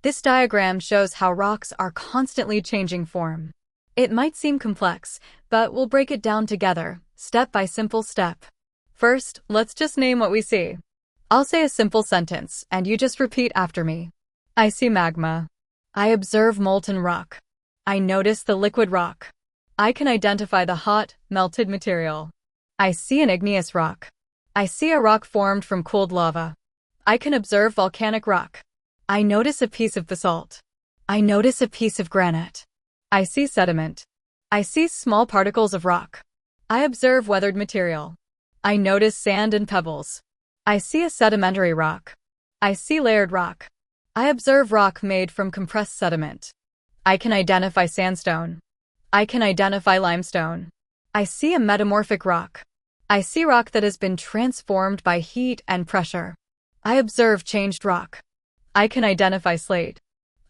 This diagram shows how rocks are constantly changing form. It might seem complex, but we'll break it down together, step by simple step. First, let's just name what we see. I'll say a simple sentence, and you just repeat after me. I see magma. I observe molten rock. I notice the liquid rock. I can identify the hot, melted material. I see an igneous rock. I see a rock formed from cooled lava. I can observe volcanic rock. I notice a piece of basalt. I notice a piece of granite. I see sediment. I see small particles of rock. I observe weathered material. I notice sand and pebbles. I see a sedimentary rock. I see layered rock. I observe rock made from compressed sediment. I can identify sandstone. I can identify limestone. I see a metamorphic rock. I see rock that has been transformed by heat and pressure. I observe changed rock. I can identify slate.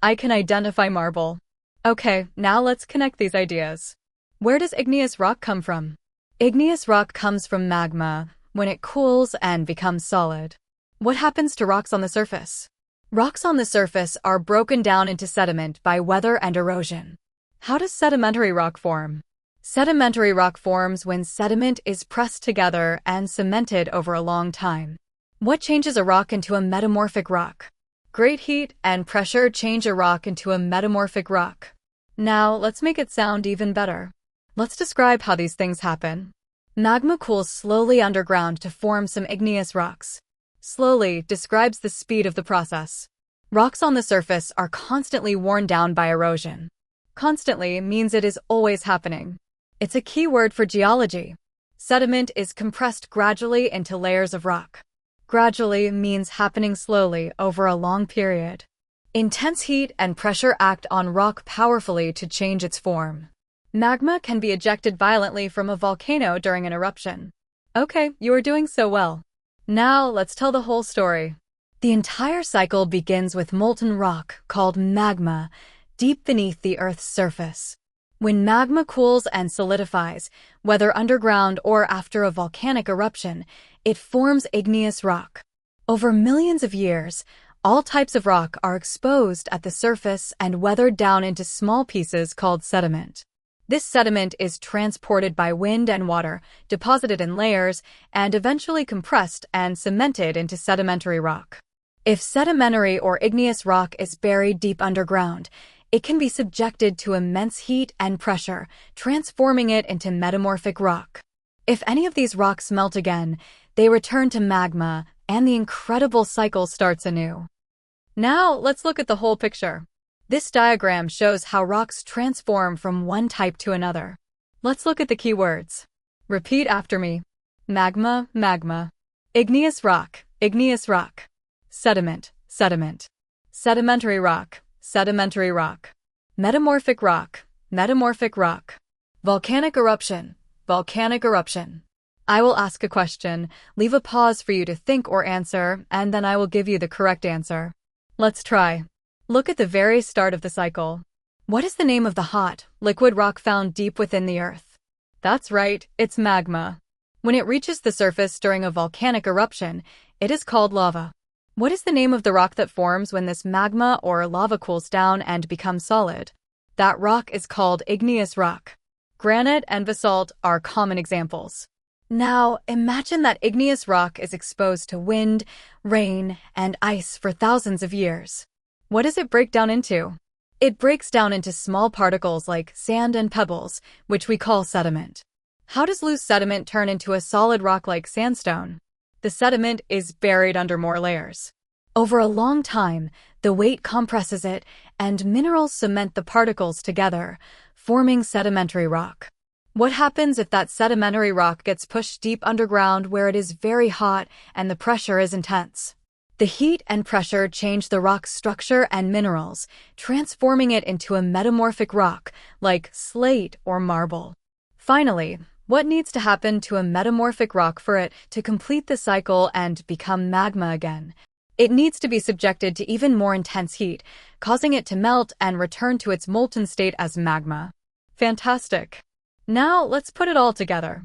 I can identify marble. Okay, now let's connect these ideas. Where does igneous rock come from? Igneous rock comes from magma, when it cools and becomes solid. What happens to rocks on the surface? Rocks on the surface are broken down into sediment by weather and erosion. How does sedimentary rock form? Sedimentary rock forms when sediment is pressed together and cemented over a long time. What changes a rock into a metamorphic rock? Great heat and pressure change a rock into a metamorphic rock. Now, let's make it sound even better. Let's describe how these things happen. Magma cools slowly underground to form some igneous rocks. Slowly describes the speed of the process. Rocks on the surface are constantly worn down by erosion. Constantly means it is always happening. It's a key word for geology. Sediment is compressed gradually into layers of rock. Gradually means happening slowly over a long period. Intense heat and pressure act on rock powerfully to change its form. Magma can be ejected violently from a volcano during an eruption. Okay, you are doing so well. Now let's tell the whole story. The entire cycle begins with molten rock called magma deep beneath the Earth's surface. When magma cools and solidifies, whether underground or after a volcanic eruption, it forms igneous rock. Over millions of years, all types of rock are exposed at the surface and weathered down into small pieces called sediment. This sediment is transported by wind and water, deposited in layers, and eventually compressed and cemented into sedimentary rock. If sedimentary or igneous rock is buried deep underground, it can be subjected to immense heat and pressure, transforming it into metamorphic rock. If any of these rocks melt again, they return to magma, and the incredible cycle starts anew. Now, let's look at the whole picture. This diagram shows how rocks transform from one type to another. Let's look at the key words. Repeat after me. Magma, magma. Igneous rock, igneous rock. Sediment, sediment. Sedimentary rock, sedimentary rock. Metamorphic rock, metamorphic rock. Volcanic eruption, volcanic eruption. I will ask a question, leave a pause for you to think or answer, and then I will give you the correct answer. Let's try. Look at the very start of the cycle. What is the name of the hot, liquid rock found deep within the Earth? That's right, it's magma. When it reaches the surface during a volcanic eruption, it is called lava. What is the name of the rock that forms when this magma or lava cools down and becomes solid? That rock is called igneous rock. Granite and basalt are common examples. Now, imagine that igneous rock is exposed to wind, rain, and ice for thousands of years. What does it break down into? It breaks down into small particles like sand and pebbles, which we call sediment. How does loose sediment turn into a solid rock like sandstone? The sediment is buried under more layers. Over a long time, the weight compresses it, and minerals cement the particles together, forming sedimentary rock. What happens if that sedimentary rock gets pushed deep underground where it is very hot and the pressure is intense? The heat and pressure change the rock's structure and minerals, transforming it into a metamorphic rock like slate or marble. Finally, what needs to happen to a metamorphic rock for it to complete the cycle and become magma again? It needs to be subjected to even more intense heat, causing it to melt and return to its molten state as magma. Fantastic! Now let's put it all together.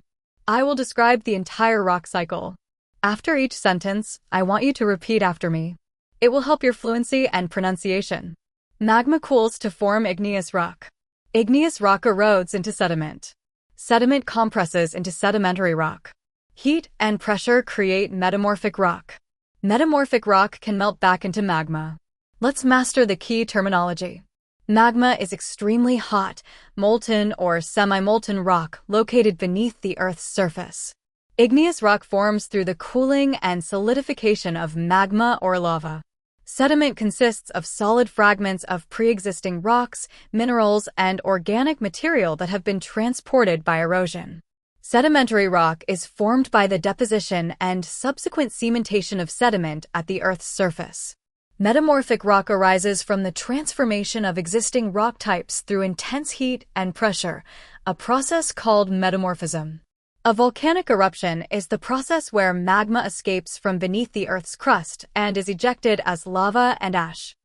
I will describe the entire rock cycle. After each sentence, I want you to repeat after me. It will help your fluency and pronunciation. Magma cools to form igneous rock. Igneous rock erodes into sediment. Sediment compresses into sedimentary rock. Heat and pressure create metamorphic rock. Metamorphic rock can melt back into magma. Let's master the key terminology. Magma is extremely hot, molten or semi-molten rock located beneath the Earth's surface. Igneous rock forms through the cooling and solidification of magma or lava. Sediment consists of solid fragments of pre-existing rocks, minerals, and organic material that have been transported by erosion. Sedimentary rock is formed by the deposition and subsequent cementation of sediment at the Earth's surface. Metamorphic rock arises from the transformation of existing rock types through intense heat and pressure, a process called metamorphism. A volcanic eruption is the process where magma escapes from beneath the Earth's crust and is ejected as lava and ash.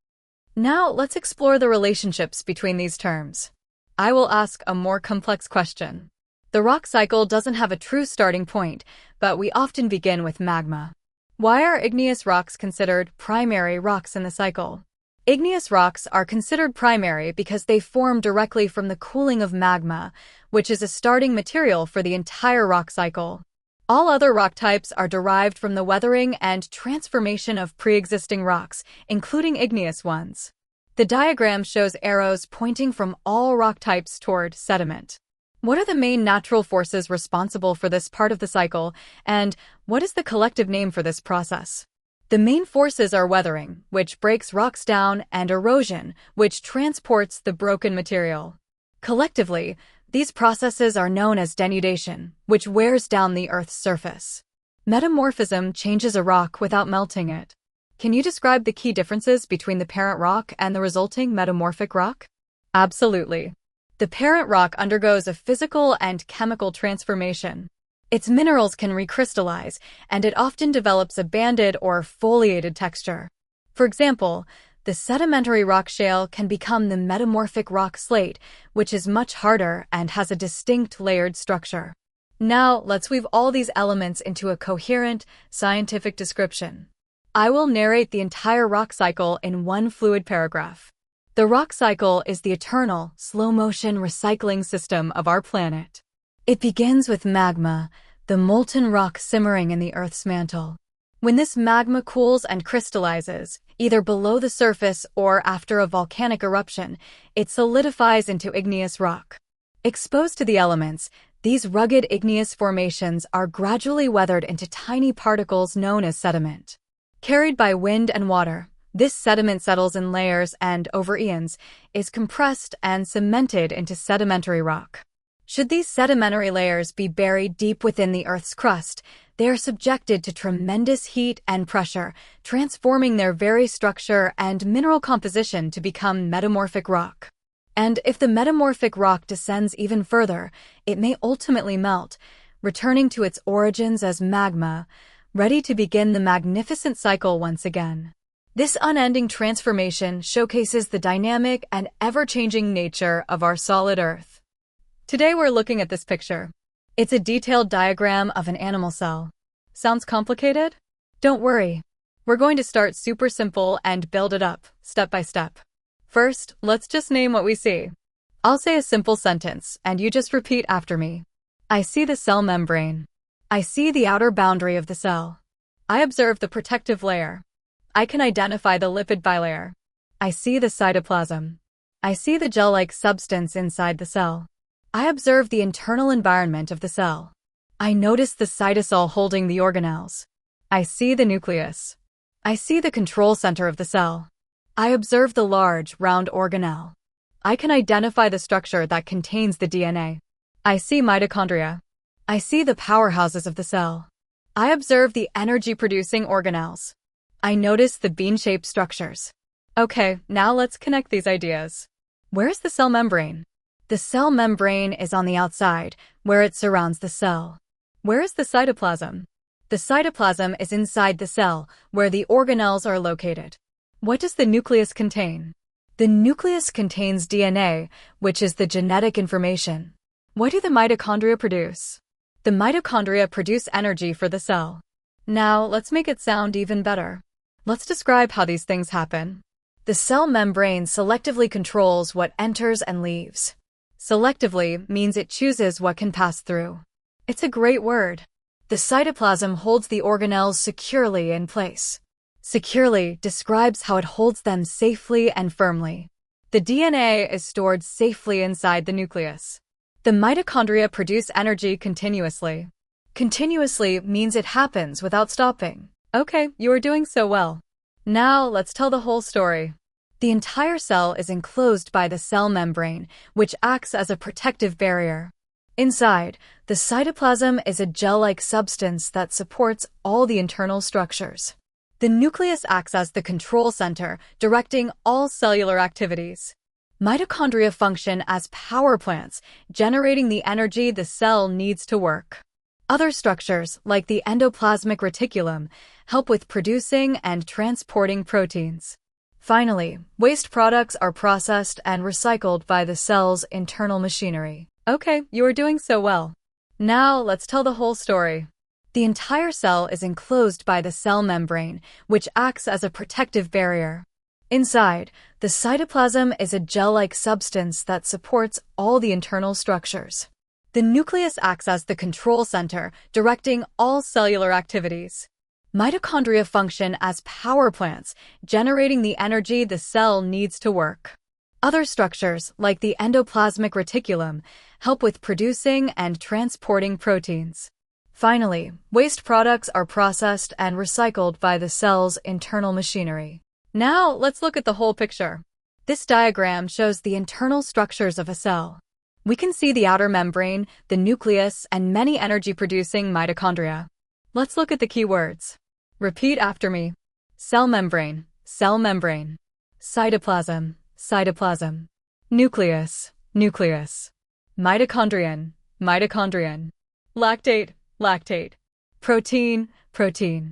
Now let's explore the relationships between these terms. I will ask a more complex question. The rock cycle doesn't have a true starting point, but we often begin with magma. Why are igneous rocks considered primary rocks in the cycle? Igneous rocks are considered primary because they form directly from the cooling of magma, which is a starting material for the entire rock cycle. All other rock types are derived from the weathering and transformation of pre-existing rocks, including igneous ones. The diagram shows arrows pointing from all rock types toward sediment. What are the main natural forces responsible for this part of the cycle, and what is the collective name for this process? The main forces are weathering, which breaks rocks down, and erosion, which transports the broken material. Collectively, these processes are known as denudation, which wears down the Earth's surface. Metamorphism changes a rock without melting it. Can you describe the key differences between the parent rock and the resulting metamorphic rock? Absolutely. The parent rock undergoes a physical and chemical transformation. Its minerals can recrystallize, and it often develops a banded or foliated texture. For example, the sedimentary rock shale can become the metamorphic rock slate, which is much harder and has a distinct layered structure. Now, let's weave all these elements into a coherent, scientific description. I will narrate the entire rock cycle in one fluid paragraph. The rock cycle is the eternal, slow-motion recycling system of our planet. It begins with magma, the molten rock simmering in the Earth's mantle. When this magma cools and crystallizes, either below the surface or after a volcanic eruption, it solidifies into igneous rock. Exposed to the elements, these rugged igneous formations are gradually weathered into tiny particles known as sediment. Carried by wind and water, this sediment settles in layers and, over eons, is compressed and cemented into sedimentary rock. Should these sedimentary layers be buried deep within the Earth's crust, they are subjected to tremendous heat and pressure, transforming their very structure and mineral composition to become metamorphic rock. And if the metamorphic rock descends even further, it may ultimately melt, returning to its origins as magma, ready to begin the magnificent cycle once again. This unending transformation showcases the dynamic and ever-changing nature of our solid Earth. Today we're looking at this picture. It's a detailed diagram of an animal cell. Sounds complicated? Don't worry. We're going to start super simple and build it up, step by step. First, let's just name what we see. I'll say a simple sentence, and you just repeat after me. I see the cell membrane. I see the outer boundary of the cell. I observe the protective layer. I can identify the lipid bilayer. I see the cytoplasm. I see the gel-like substance inside the cell. I observe the internal environment of the cell. I notice the cytosol holding the organelles. I see the nucleus. I see the control center of the cell. I observe the large, round organelle. I can identify the structure that contains the DNA. I see mitochondria. I see the powerhouses of the cell. I observe the energy-producing organelles. I notice the bean-shaped structures. Okay, now let's connect these ideas. Where's the cell membrane? The cell membrane is on the outside, where it surrounds the cell. Where is the cytoplasm? The cytoplasm is inside the cell, where the organelles are located. What does the nucleus contain? The nucleus contains DNA, which is the genetic information. What do the mitochondria produce? The mitochondria produce energy for the cell. Now, let's make it sound even better. Let's describe how these things happen. The cell membrane selectively controls what enters and leaves. Selectively means it chooses what can pass through. It's a great word. The cytoplasm holds the organelles securely in place. Securely describes how it holds them safely and firmly. The DNA is stored safely inside the nucleus. The mitochondria produce energy continuously. Continuously means it happens without stopping. Okay, you are doing so well. Now let's tell the whole story. The entire cell is enclosed by the cell membrane, which acts as a protective barrier. Inside, the cytoplasm is a gel-like substance that supports all the internal structures. The nucleus acts as the control center, directing all cellular activities. Mitochondria function as power plants, generating the energy the cell needs to work. Other structures, like the endoplasmic reticulum, help with producing and transporting proteins. Finally, waste products are processed and recycled by the cell's internal machinery. Okay, you are doing so well. Now let's tell the whole story. The entire cell is enclosed by the cell membrane, which acts as a protective barrier. Inside, the cytoplasm is a gel-like substance that supports all the internal structures. The nucleus acts as the control center, directing all cellular activities. Mitochondria function as power plants, generating the energy the cell needs to work. Other structures, like the endoplasmic reticulum, help with producing and transporting proteins. Finally, waste products are processed and recycled by the cell's internal machinery. Now, let's look at the whole picture. This diagram shows the internal structures of a cell. We can see the outer membrane, the nucleus, and many energy-producing mitochondria. Let's look at the key words. Repeat after me. Cell membrane, cell membrane. Cytoplasm, cytoplasm. Nucleus, nucleus. Mitochondrion, mitochondrion. Lactate, lactate. Protein, protein.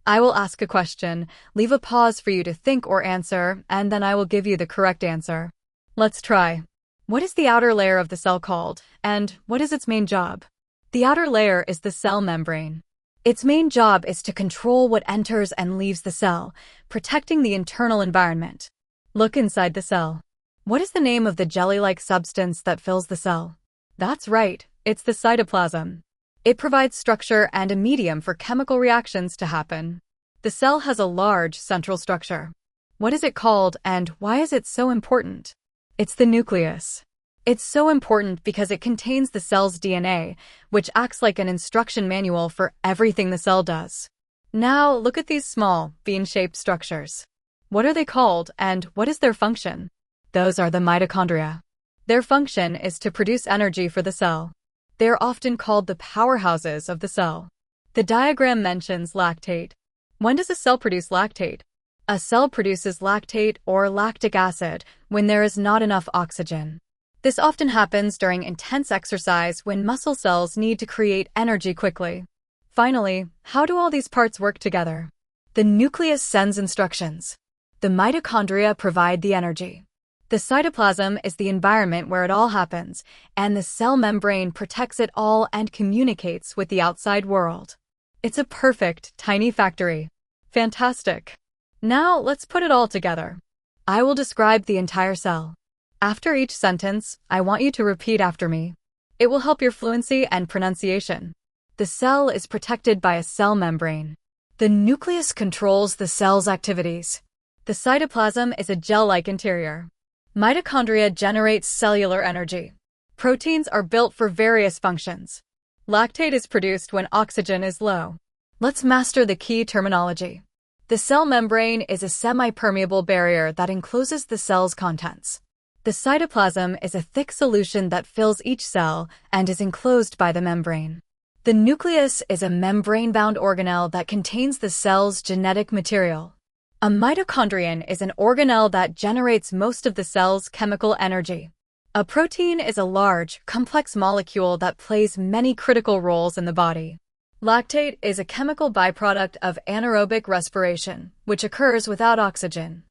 I will ask a question, leave a pause for you to think or answer, and then I will give you the correct answer. Let's try. What is the outer layer of the cell called, and what is its main job? The outer layer is the cell membrane. Its main job is to control what enters and leaves the cell, protecting the internal environment. Look inside the cell. What is the name of the jelly-like substance that fills the cell? That's right, it's the cytoplasm. It provides structure and a medium for chemical reactions to happen. The cell has a large central structure. What is it called, and why is it so important? It's the nucleus. It's so important because it contains the cell's DNA, which acts like an instruction manual for everything the cell does. Now, look at these small, bean-shaped structures. What are they called, and what is their function? Those are the mitochondria. Their function is to produce energy for the cell. They are often called the powerhouses of the cell. The diagram mentions lactate. When does a cell produce lactate? A cell produces lactate or lactic acid when there is not enough oxygen. This often happens during intense exercise when muscle cells need to create energy quickly. Finally, how do all these parts work together? The nucleus sends instructions. The mitochondria provide the energy. The cytoplasm is the environment where it all happens, and the cell membrane protects it all and communicates with the outside world. It's a perfect, tiny factory. Fantastic. Now, let's put it all together. I will describe the entire cell. After each sentence, I want you to repeat after me. It will help your fluency and pronunciation. The cell is protected by a cell membrane. The nucleus controls the cell's activities. The cytoplasm is a gel-like interior. Mitochondria generates cellular energy. Proteins are built for various functions. Lactate is produced when oxygen is low. Let's master the key terminology. The cell membrane is a semi-permeable barrier that encloses the cell's contents. The cytoplasm is a thick solution that fills each cell and is enclosed by the membrane. The nucleus is a membrane-bound organelle that contains the cell's genetic material. A mitochondrion is an organelle that generates most of the cell's chemical energy. A protein is a large, complex molecule that plays many critical roles in the body. Lactate is a chemical byproduct of anaerobic respiration, which occurs without oxygen.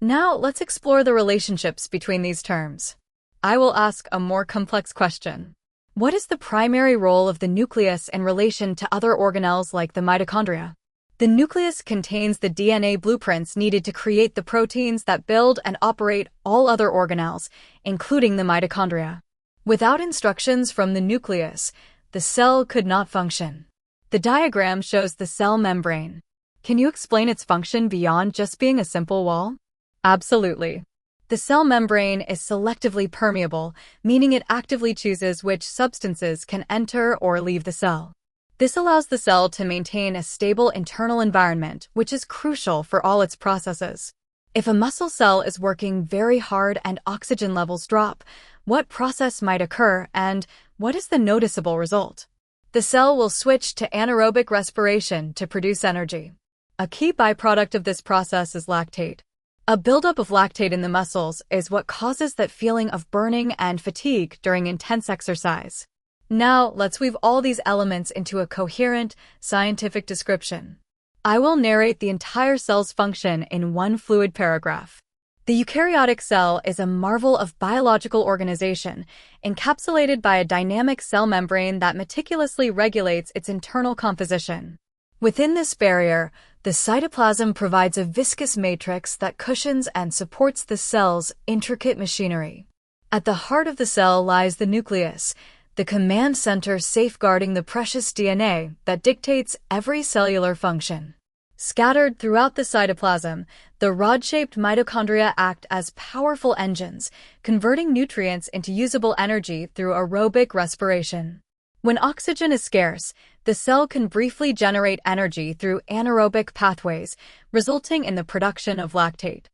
Now, let's explore the relationships between these terms. I will ask a more complex question. What is the primary role of the nucleus in relation to other organelles like the mitochondria? The nucleus contains the DNA blueprints needed to create the proteins that build and operate all other organelles, including the mitochondria. Without instructions from the nucleus, the cell could not function. The diagram shows the cell membrane. Can you explain its function beyond just being a simple wall? Absolutely. The cell membrane is selectively permeable, meaning it actively chooses which substances can enter or leave the cell. This allows the cell to maintain a stable internal environment, which is crucial for all its processes. If a muscle cell is working very hard and oxygen levels drop, what process might occur and what is the noticeable result? The cell will switch to anaerobic respiration to produce energy. A key byproduct of this process is lactate. A buildup of lactate in the muscles is what causes that feeling of burning and fatigue during intense exercise. Now, let's weave all these elements into a coherent, scientific description. I will narrate the entire cell's function in one fluid paragraph. The eukaryotic cell is a marvel of biological organization, encapsulated by a dynamic cell membrane that meticulously regulates its internal composition. Within this barrier, the cytoplasm provides a viscous matrix that cushions and supports the cell's intricate machinery. At the heart of the cell lies the nucleus, the command center safeguarding the precious DNA that dictates every cellular function. Scattered throughout the cytoplasm, the rod-shaped mitochondria act as powerful engines, converting nutrients into usable energy through aerobic respiration. When oxygen is scarce, the cell can briefly generate energy through anaerobic pathways, resulting in the production of lactate.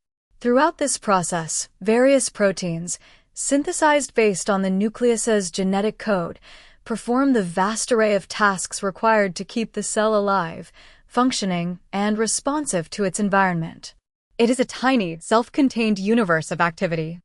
Throughout this process, various proteins, synthesized based on the nucleus's genetic code, perform the vast array of tasks required to keep the cell alive, functioning, and responsive to its environment. It is a tiny, self-contained universe of activity.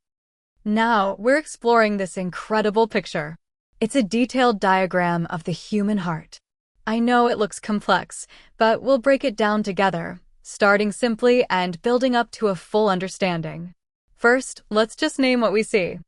Now, we're exploring this incredible picture. It's a detailed diagram of the human heart. I know it looks complex, but we'll break it down together, starting simply and building up to a full understanding. First, let's just name what we see.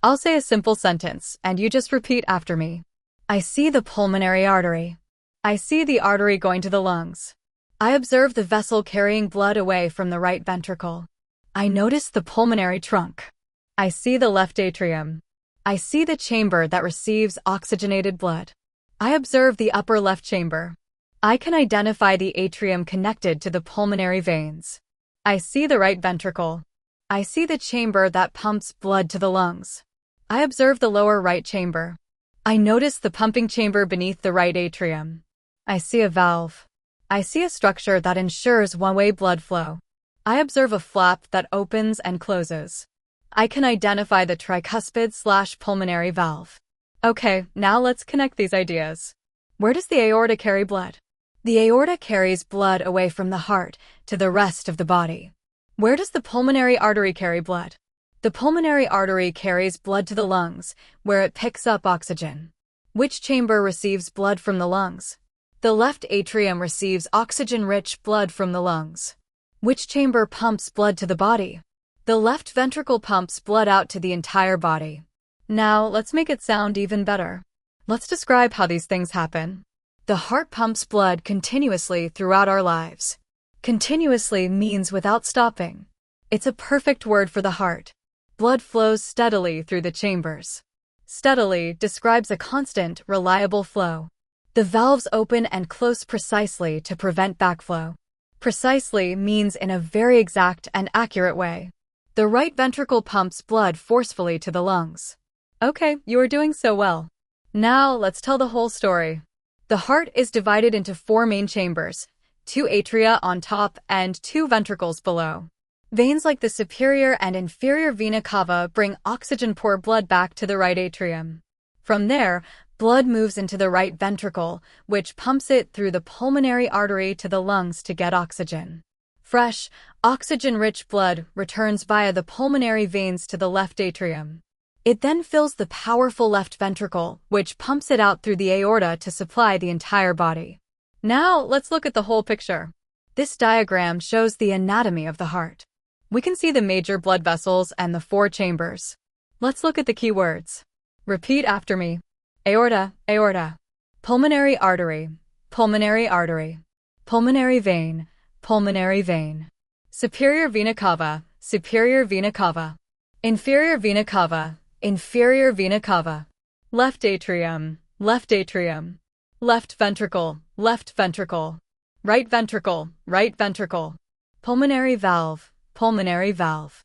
I'll say a simple sentence, and you just repeat after me. I see the pulmonary artery. I see the artery going to the lungs. I observe the vessel carrying blood away from the right ventricle. I notice the pulmonary trunk. I see the left atrium. I see the chamber that receives oxygenated blood. I observe the upper left chamber. I can identify the atrium connected to the pulmonary veins. I see the right ventricle. I see the chamber that pumps blood to the lungs. I observe the lower right chamber. I notice the pumping chamber beneath the right atrium. I see a valve. I see a structure that ensures one-way blood flow. I observe a flap that opens and closes. I can identify the tricuspid/pulmonary valve. Okay, now let's connect these ideas. Where does the aorta carry blood? The aorta carries blood away from the heart to the rest of the body. Where does the pulmonary artery carry blood? The pulmonary artery carries blood to the lungs, where it picks up oxygen. Which chamber receives blood from the lungs? The left atrium receives oxygen-rich blood from the lungs. Which chamber pumps blood to the body? The left ventricle pumps blood out to the entire body. Now, let's make it sound even better. Let's describe how these things happen. The heart pumps blood continuously throughout our lives. Continuously means without stopping. It's a perfect word for the heart. Blood flows steadily through the chambers. Steadily describes a constant, reliable flow. The valves open and close precisely to prevent backflow. Precisely means in a very exact and accurate way. The right ventricle pumps blood forcefully to the lungs. Okay, you are doing so well. Now, let's tell the whole story. The heart is divided into 4 main chambers, 2 atria on top and 2 ventricles below. Veins like the superior and inferior vena cava bring oxygen-poor blood back to the right atrium. From there, blood moves into the right ventricle, which pumps it through the pulmonary artery to the lungs to get oxygen. Fresh, oxygen-rich blood returns via the pulmonary veins to the left atrium. It then fills the powerful left ventricle, which pumps it out through the aorta to supply the entire body. Now, let's look at the whole picture. This diagram shows the anatomy of the heart. We can see the major blood vessels and the 4 chambers. Let's look at the key words. Repeat after me. Aorta, aorta. Pulmonary artery, pulmonary artery. pulmonary vein, pulmonary vein. Superior vena cava, superior vena cava. Inferior vena cava, inferior vena cava. Left atrium, left atrium. Left ventricle, left ventricle. Right ventricle, right ventricle. Pulmonary valve, pulmonary valve.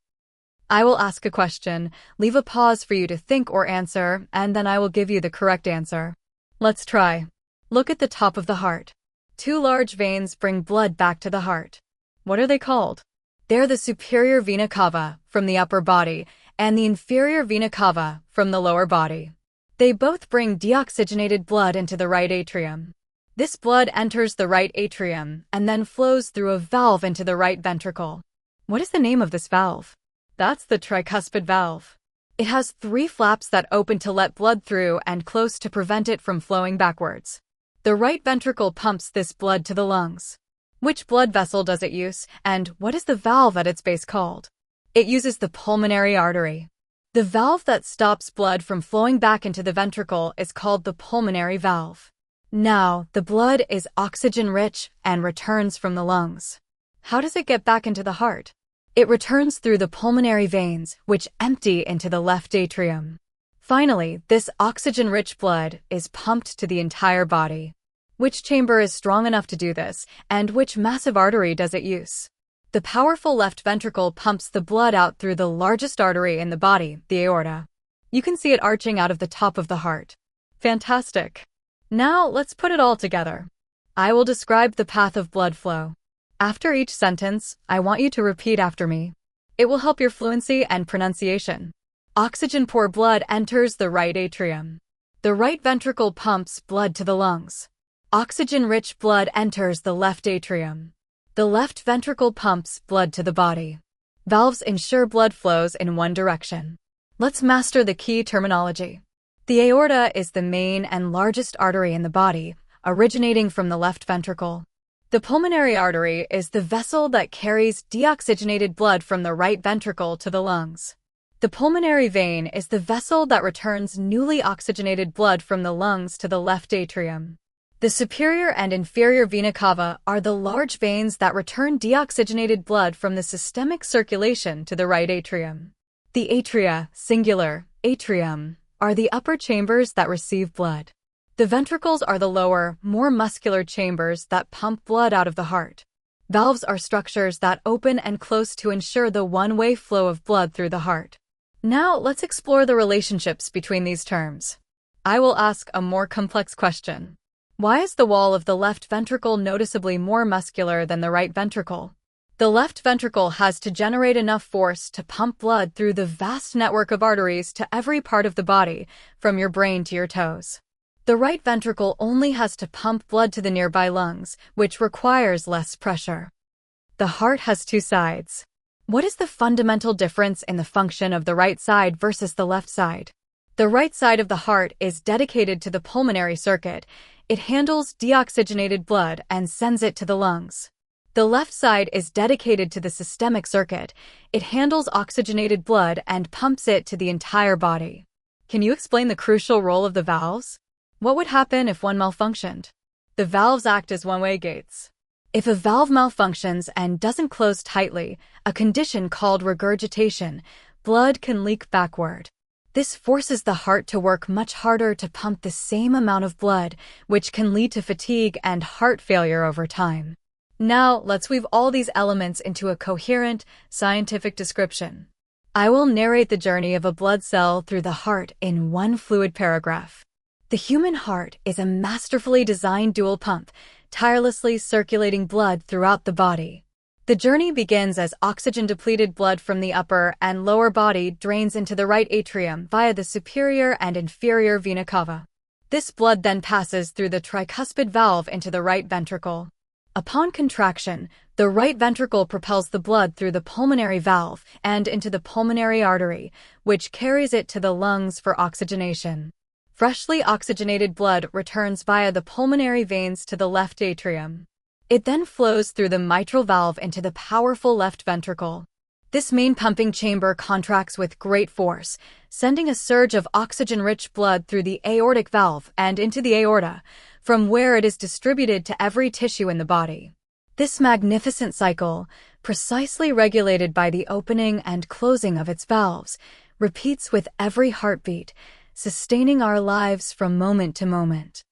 I will ask a question, leave a pause for you to think or answer, and then I will give you the correct answer. Let's try. Look at the top of the heart. Two large veins bring blood back to the heart. What are they called? They're the superior vena cava, from the upper body, and the inferior vena cava, from the lower body. They both bring deoxygenated blood into the right atrium. This blood enters the right atrium and then flows through a valve into the right ventricle. What is the name of this valve? That's the tricuspid valve. It has 3 flaps that open to let blood through and close to prevent it from flowing backwards. The right ventricle pumps this blood to the lungs. Which blood vessel does it use, and what is the valve at its base called? It uses the pulmonary artery. The valve that stops blood from flowing back into the ventricle is called the pulmonary valve. Now, the blood is oxygen-rich and returns from the lungs. How does it get back into the heart? It returns through the pulmonary veins, which empty into the left atrium. Finally, this oxygen-rich blood is pumped to the entire body. Which chamber is strong enough to do this, and which massive artery does it use? The powerful left ventricle pumps the blood out through the largest artery in the body, the aorta. You can see it arching out of the top of the heart. Fantastic. Now, let's put it all together. I will describe the path of blood flow. After each sentence, I want you to repeat after me. It will help your fluency and pronunciation. Oxygen-poor blood enters the right atrium. The right ventricle pumps blood to the lungs. Oxygen-rich blood enters the left atrium. The left ventricle pumps blood to the body. Valves ensure blood flows in one direction. Let's master the key terminology. The aorta is the main and largest artery in the body, originating from the left ventricle. The pulmonary artery is the vessel that carries deoxygenated blood from the right ventricle to the lungs. The pulmonary vein is the vessel that returns newly oxygenated blood from the lungs to the left atrium. The superior and inferior vena cava are the large veins that return deoxygenated blood from the systemic circulation to the right atrium. The atria, singular, atrium, are the upper chambers that receive blood. The ventricles are the lower, more muscular chambers that pump blood out of the heart. Valves are structures that open and close to ensure the one-way flow of blood through the heart. Now, let's explore the relationships between these terms. I will ask a more complex question. Why is the wall of the left ventricle noticeably more muscular than the right ventricle? The left ventricle has to generate enough force to pump blood through the vast network of arteries to every part of the body, from your brain to your toes. The right ventricle only has to pump blood to the nearby lungs, which requires less pressure. The heart has 2 sides. What is the fundamental difference in the function of the right side versus the left side? The right side of the heart is dedicated to the pulmonary circuit. It handles deoxygenated blood and sends it to the lungs. The left side is dedicated to the systemic circuit. It handles oxygenated blood and pumps it to the entire body. Can you explain the crucial role of the valves? What would happen if one malfunctioned? The valves act as one-way gates. If a valve malfunctions and doesn't close tightly, a condition called regurgitation, blood can leak backward. This forces the heart to work much harder to pump the same amount of blood, which can lead to fatigue and heart failure over time. Now, let's weave all these elements into a coherent, scientific description. I will narrate the journey of a blood cell through the heart in one fluid paragraph. The human heart is a masterfully designed dual pump, tirelessly circulating blood throughout the body. The journey begins as oxygen-depleted blood from the upper and lower body drains into the right atrium via the superior and inferior vena cava. This blood then passes through the tricuspid valve into the right ventricle. Upon contraction, the right ventricle propels the blood through the pulmonary valve and into the pulmonary artery, which carries it to the lungs for oxygenation. Freshly oxygenated blood returns via the pulmonary veins to the left atrium. It then flows through the mitral valve into the powerful left ventricle. This main pumping chamber contracts with great force, sending a surge of oxygen-rich blood through the aortic valve and into the aorta, from where it is distributed to every tissue in the body. This magnificent cycle, precisely regulated by the opening and closing of its valves, repeats with every heartbeat, sustaining our lives from moment to moment.